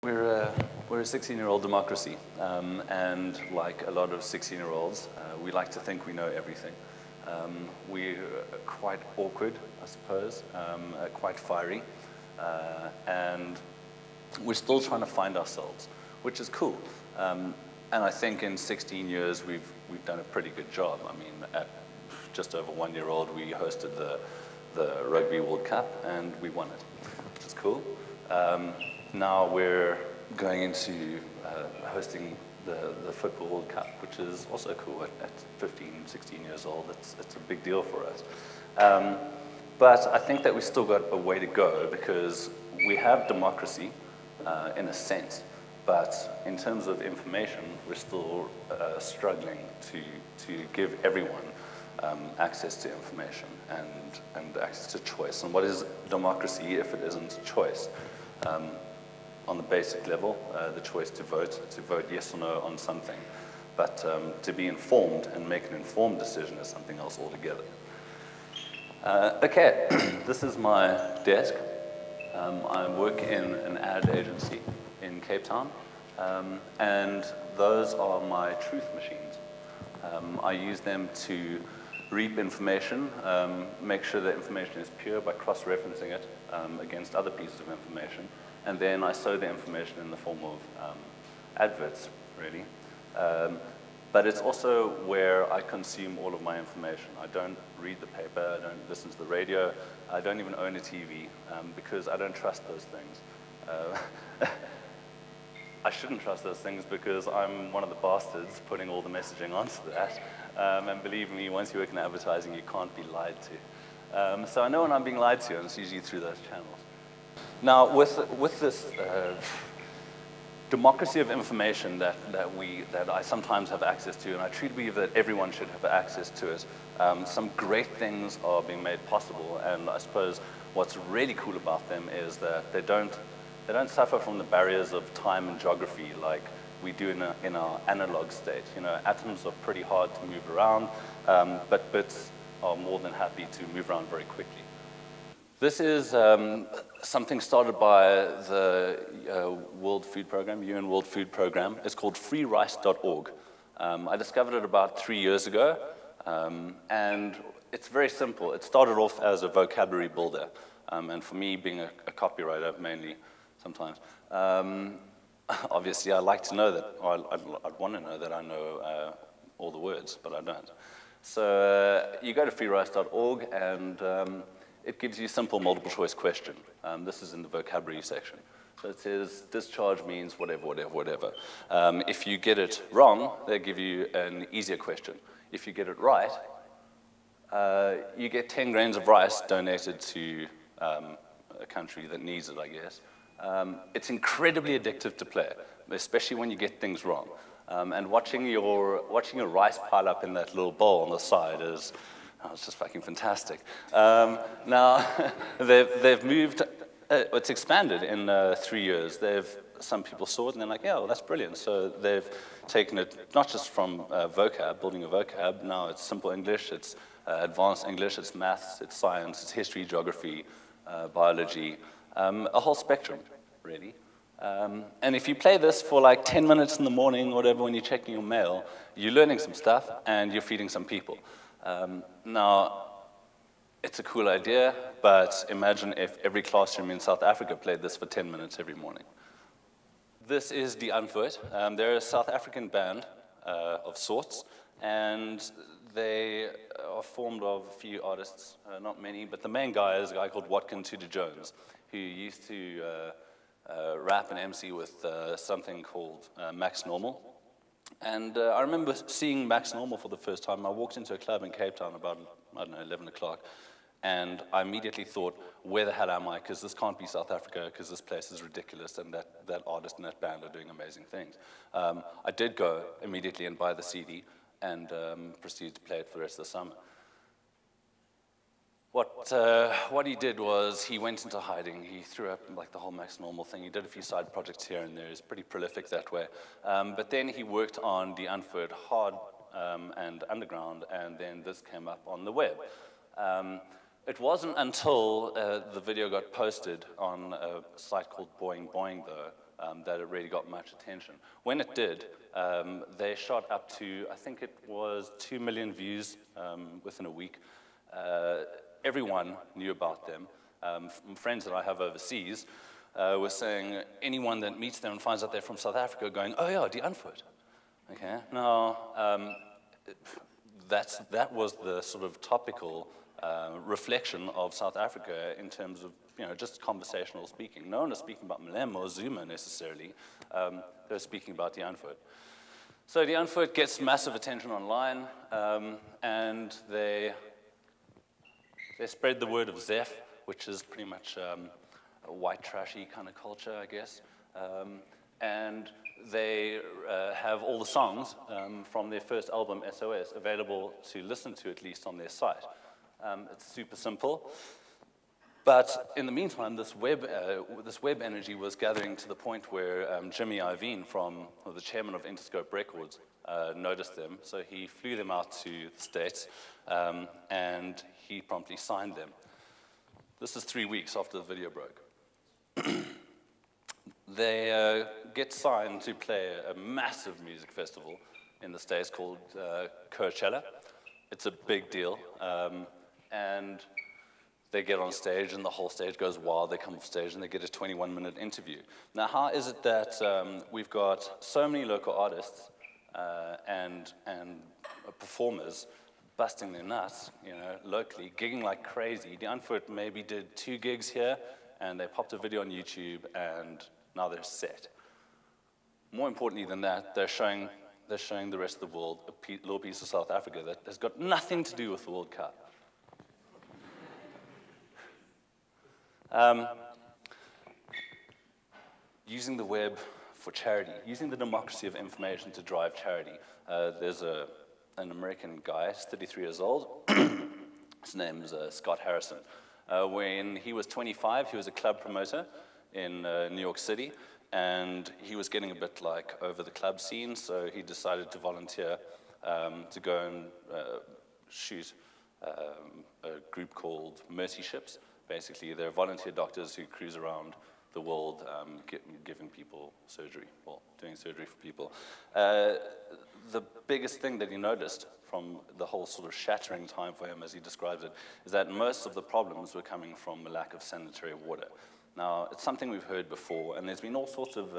We're a 16-year-old democracy, and like a lot of 16-year-olds, we like to think we know everything. We're quite awkward, I suppose, quite fiery, and we're still trying to find ourselves, which is cool. And I think in 16 years, we've done a pretty good job. I mean, at just over 1 year old, we hosted the Rugby World Cup, and we won it, which is cool. Now we're going into hosting the Football World Cup, which is also cool at 15, 16 years old. It's a big deal for us. But I think that we've still got a way to go because we have democracy in a sense, but in terms of information, we're still struggling to give everyone access to information and access to choice. And what is democracy if it isn't choice? On the basic level, the choice to vote yes or no on something. But to be informed and make an informed decision is something else altogether. Okay, this is my desk. I work in an ad agency in Cape Town, and those are my truth machines. I use them to reap information, make sure that information is pure by cross-referencing it against other pieces of information, and then I sow the information in the form of adverts, really. But it's also where I consume all of my information. I don't read the paper, I don't listen to the radio, I don't even own a TV because I don't trust those things. I shouldn't trust those things because I'm one of the bastards putting all the messaging onto that. And believe me, once you work in advertising, you can't be lied to. So I know when I'm being lied to, and it's usually through those channels. Now, with this democracy of information that I sometimes have access to, and I truly believe that everyone should have access to it, some great things are being made possible. And I suppose what's really cool about them is that they don't suffer from the barriers of time and geography like we do in our analog state. You know, atoms are pretty hard to move around, but bits are more than happy to move around very quickly. This is something started by the World Food Program, UN World Food Program. It's called FreeRiceorg. I discovered it about 3 years ago, and it's very simple. It started off as a vocabulary builder, and for me, being a copywriter mainly, sometimes, obviously I like to know that, or I'd want to know that I know all the words, but I don't. So you go to freerice.org, and it gives you a simple multiple choice question. This is in the vocabulary section. So it says, discharge means whatever, whatever, whatever. If you get it wrong, they give you an easier question. If you get it right, you get 10 grains of rice donated to a country that needs it, I guess. It's incredibly addictive to play, especially when you get things wrong. And watching your rice pile up in that little bowl on the side is, oh, it's just fucking fantastic. Now, they've moved, it's expanded in 3 years. Some people saw it and they're like, yeah, well, that's brilliant. So they've taken it not just from vocab, building a vocab, now it's simple English, it's advanced English, it's maths, it's science, it's history, geography, biology, a whole spectrum, really. And if you play this for like 10 minutes in the morning or whatever when you're checking your mail, you're learning some stuff and you're feeding some people. Now, it's a cool idea, but imagine if every classroom in South Africa played this for 10 minutes every morning. This is the Unfit. They're a South African band of sorts, and they are formed of a few artists, not many, but the main guy is a guy called Watkin Tudor Jones, who used to rap and MC with something called Max Normal. And I remember seeing Max Normal for the first time. I walked into a club in Cape Town about, I don't know, 11 o'clock, and I immediately thought, where the hell am I? Because this can't be South Africa, because this place is ridiculous, and that artist and that band are doing amazing things. I did go immediately and buy the CD, and proceeded to play it for the rest of the summer. What he did was he went into hiding. He threw up like the whole Max Normal thing. He did a few side projects here and there. He's pretty prolific that way. But then he worked on the Unfit hard and underground, and then this came up on the web. It wasn't until the video got posted on a site called Boing Boing, though, that it really got much attention. When it did, they shot up to, I think it was 2 million views within a week. Everyone knew about them. Friends that I have overseas were saying anyone that meets them and finds out they're from South Africa going, oh yeah, the Unfit. Okay, now that was the sort of topical reflection of South Africa in terms of just conversational speaking. No one is speaking about Malema or Zuma necessarily. They're speaking about the Unfit. So the Unfit gets massive attention online, and they spread the word of Zeph, which is pretty much a white trashy kind of culture, I guess. And they have all the songs from their first album, SOS, available to listen to at least on their site. It's super simple. But in the meantime, this web energy was gathering to the point where Jimmy Iovine, the chairman of Interscope Records, noticed them. So he flew them out to the States, and he promptly signed them. This is 3 weeks after the video broke. They get signed to play a massive music festival in the States called Coachella. It's a big deal. And they get on stage, and the whole stage goes wild. They come off stage, and they get a 21-minute interview. Now, how is it that we've got so many local artists and performers busting their nuts, locally, gigging like crazy? The Unfit maybe did 2 gigs here, and they popped a video on YouTube, and now they're set. More importantly than that, they're showing the rest of the world a little piece of South Africa that has got nothing to do with the World Cup. Using the web for charity, using the democracy of information to drive charity. There's an American guy, he's 33 years old. His name's Scott Harrison. When he was 25, he was a club promoter in New York City, and he was getting a bit like over the club scene, so he decided to volunteer to go and shoot a group called Mercy Ships. Basically, they're volunteer doctors who cruise around the world giving people surgery, well, doing surgery for people. The biggest thing that he noticed from the whole sort of shattering time for him, as he describes it, is that most of the problems were coming from the lack of sanitary water. Now, it's something we've heard before, and there's been all sorts of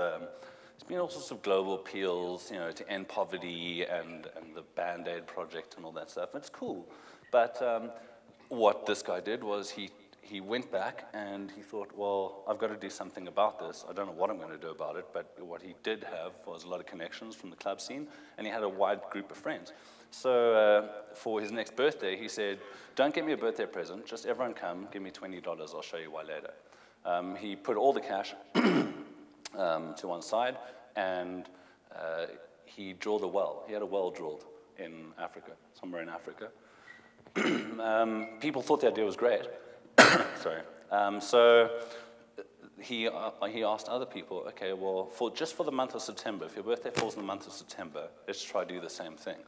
global appeals, to end poverty and the Band-Aid project and all that stuff. It's cool, but what this guy did was he went back and he thought, well, I've got to do something about this. I don't know what I'm going to do about it, but what he did have was a lot of connections from the club scene, and he had a wide group of friends. So for his next birthday, he said, don't get me a birthday present, just everyone come, give me $20, I'll show you why later. He put all the cash to one side, and he drilled a well. He had a well drilled in Africa, somewhere in Africa. People thought the idea was great. Sorry. So he asked other people, okay, well, just for the month of September, if your birthday falls in the month of September, let's try to do the same thing.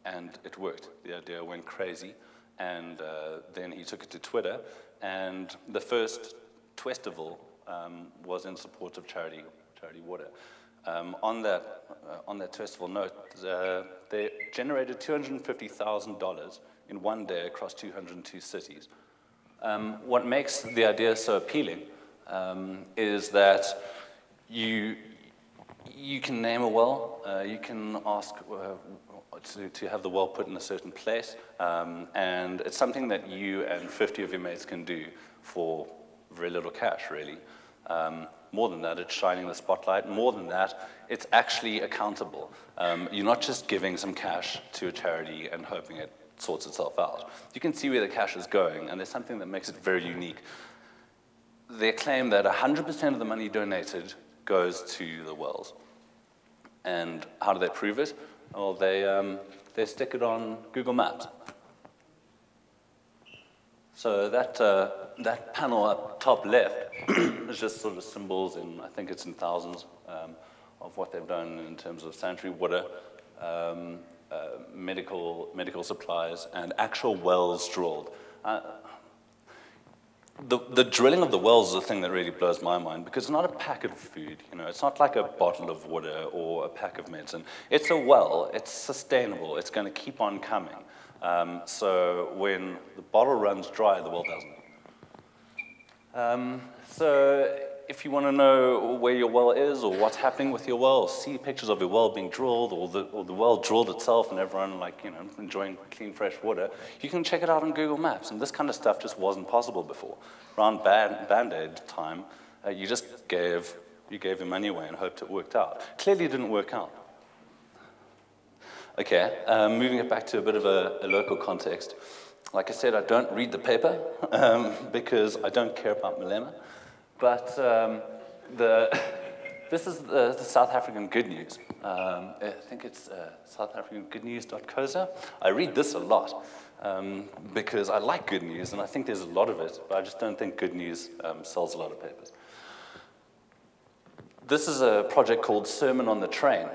And it worked. The idea went crazy. And then he took it to Twitter, and the first Twestival was in support of charity water. On that Twestival note, they generated $250,000 in one day across 202 cities. What makes the idea so appealing is that you can name a well, you can ask to have the well put in a certain place, and it's something that you and 50 of your mates can do for very little cash, really. More than that, it's shining the spotlight. More than that, it's actually accountable. You're not just giving some cash to a charity and hoping it sorts itself out. You can see where the cash is going, and there's something that makes it very unique. They claim that 100% of the money donated goes to the wells. And how do they prove it? Well, they stick it on Google Maps. So that panel up top left is just sort of symbols in, I think it's in thousands, of what they've done in terms of sanitary water, medical supplies, and actual wells drilled. the drilling of the wells is the thing that really blows my mind, because it's not a packet of food, you know, it's not like a bottle of water or a pack of medicine. It's a well, it's sustainable, it's going to keep on coming. So when the bottle runs dry, the well doesn't. So if you want to know where your well is or what's happening with your well, or see pictures of your well being drilled, or the well drilled itself and everyone, like, you know, enjoying clean, fresh water, you can check it out on Google Maps. And this kind of stuff just wasn't possible before. Around Band-Aid time, you just gave your money away and hoped it worked out. Clearly it didn't work out. Okay, moving it back to a bit of a local context. Like I said, I don't read the paper because I don't care about Malema. But this is the South African Good News. I think it's southafricangoodnews.co.za. I read this a lot because I like good news, and I think there's a lot of it, but I just don't think good news sells a lot of papers. This is a project called Sermon on the Train,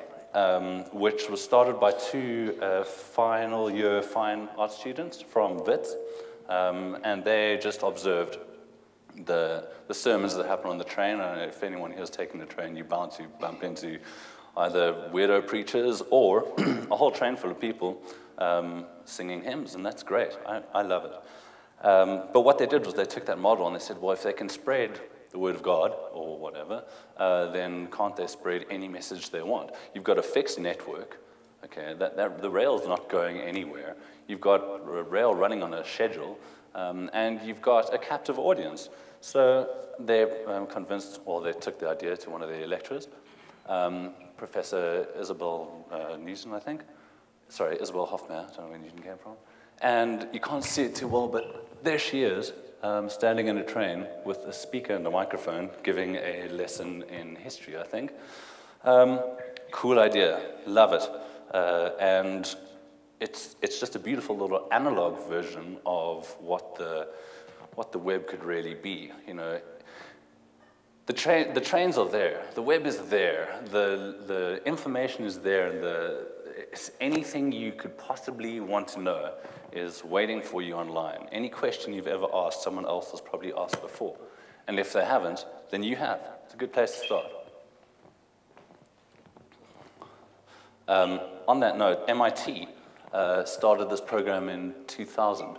which was started by two final year fine art students from Wits, and they just observed the sermons that happen on the train. And if anyone here has taken the train, you're bound to bump into either weirdo preachers or a whole train full of people singing hymns, and that's great. I love it. But what they did was they took that model and they said, well, if they can spread the word of God or whatever, then can't they spread any message they want? You've got a fixed network, okay, the rail's not going anywhere. You've got a rail running on a schedule, and you've got a captive audience. So they convinced, or they took the idea to one of their lecturers, Professor Isabel Newton, I think. Sorry, Isabel Hofmeyr, I don't know where Newton came from. And you can't see it too well, but there she is, standing in a train with a speaker and a microphone, giving a lesson in history, I think. Cool idea, love it. And it's just a beautiful little analog version of what the web could really be. You know, the trains are there, the web is there, the information is there, and anything you could possibly want to know is waiting for you online. Any question you've ever asked, someone else has probably asked before. And if they haven't, then you have. It's a good place to start. On that note, MIT started this program in 2000.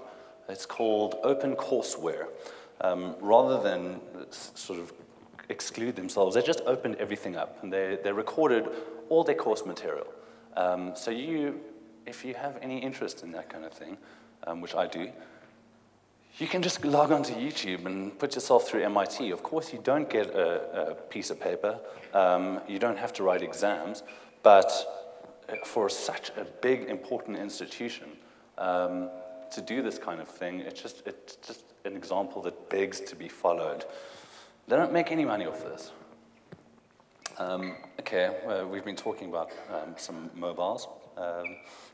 It's called Open Courseware. Rather than sort of exclude themselves, they just opened everything up, and they recorded all their course material. So if you have any interest in that kind of thing, which I do, you can just log onto YouTube and put yourself through MIT. Of course, you don't get a piece of paper. You don't have to write exams. But for such a big, important institution, to do this kind of thing, it's just an example that begs to be followed. They don't make any money off this. We've been talking about some mobiles.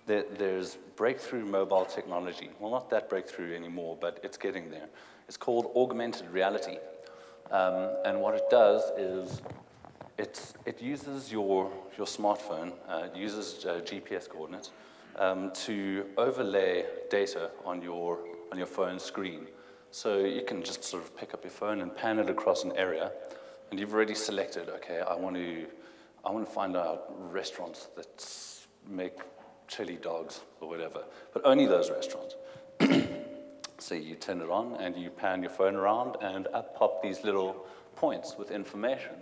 There's breakthrough mobile technology. Well, not that breakthrough anymore, but it's getting there. It's called Augmented Reality. And what it does is it uses your smartphone, it uses GPS coordinates to overlay data on your phone screen. So you can just sort of pick up your phone and pan it across an area, and you've already selected, okay, I want to find out restaurants that make chili dogs or whatever, but only those restaurants. So you turn it on and you pan your phone around, and up pop these little points with information.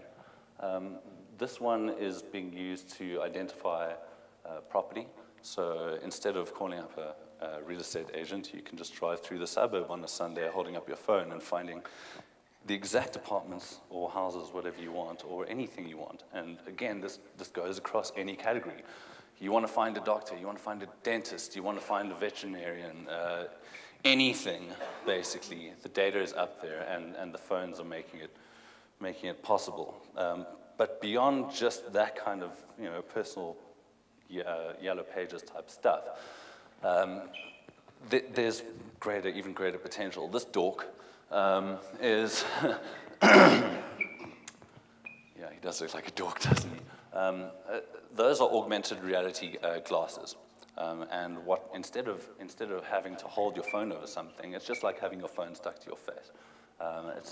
This one is being used to identify property. So instead of calling up a real estate agent, you can just drive through the suburb on a Sunday holding up your phone and finding the exact apartments or houses, whatever you want, or anything you want. And again, this goes across any category. You want to find a doctor, you want to find a dentist, you want to find a veterinarian, anything, basically. The data is up there, and the phones are making it possible. But beyond just that kind of, personal yellow pages type stuff, there's even greater potential. This dork is, yeah, he does look like a dork, doesn't he? Those are augmented reality glasses. And instead of having to hold your phone over something, it's just like having your phone stuck to your face.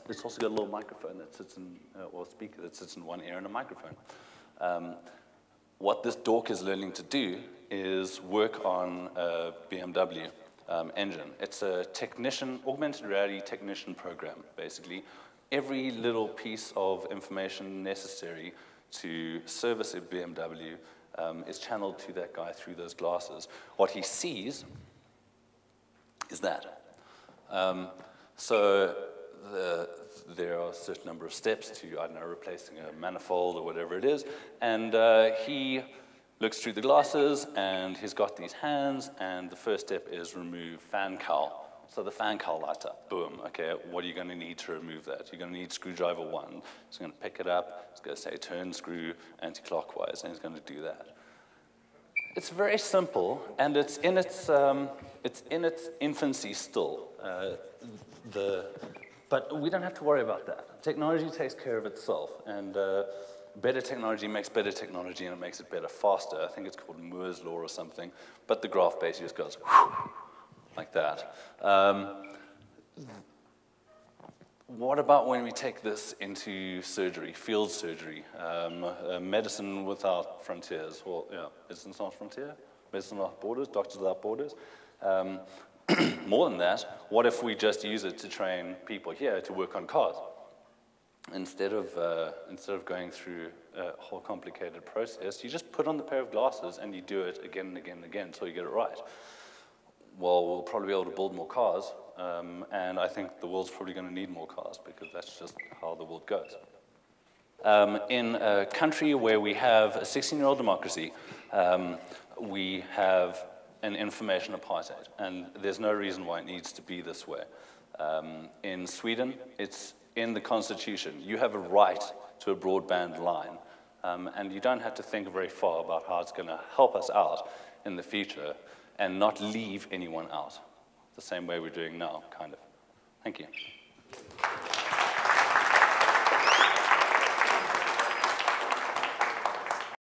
It's also got a little microphone that sits in, or speaker that sits in one ear and a microphone. What this dork is learning to do is work on a BMW engine. It's a augmented reality technician program, basically. Every little piece of information necessary to service a BMW is channeled to that guy through those glasses. What he sees is that. There are a certain number of steps to, I don't know, replacing a manifold or whatever it is, and he looks through the glasses, and he's got these hands, and the first step is remove fan cowl. So the fan cowl lights up, boom, okay, what are you going to need to remove that? You're going to need screwdriver 1. He's going to pick it up, he's going to say turn screw anti-clockwise, and he's going to do that. It's very simple, and it's in its infancy still. But we don't have to worry about that. Technology takes care of itself, and better technology makes better technology, and it makes it better faster. I think it's called Moore's Law or something, but the graph basically just goes like that. What about when we take this into surgery, field surgery, medicine without frontiers? Well, yeah, medicine's not frontier, medicine without borders, doctors without borders. More than that, what if we just use it to train people here to work on cars? Instead of going through a whole complicated process, you just put on the pair of glasses and you do it again and again and again until you get it right. Well, we'll probably be able to build more cars, and I think the world's probably going to need more cars because that's just how the world goes. In a country where we have a 16-year-old democracy, we have an information apartheid, and there's no reason why it needs to be this way. In Sweden, it's in the constitution. You have a right to a broadband line, and you don't have to think very far about how it's going to help us out in the future and not leave anyone out, the same way we're doing now, kind of. Thank you.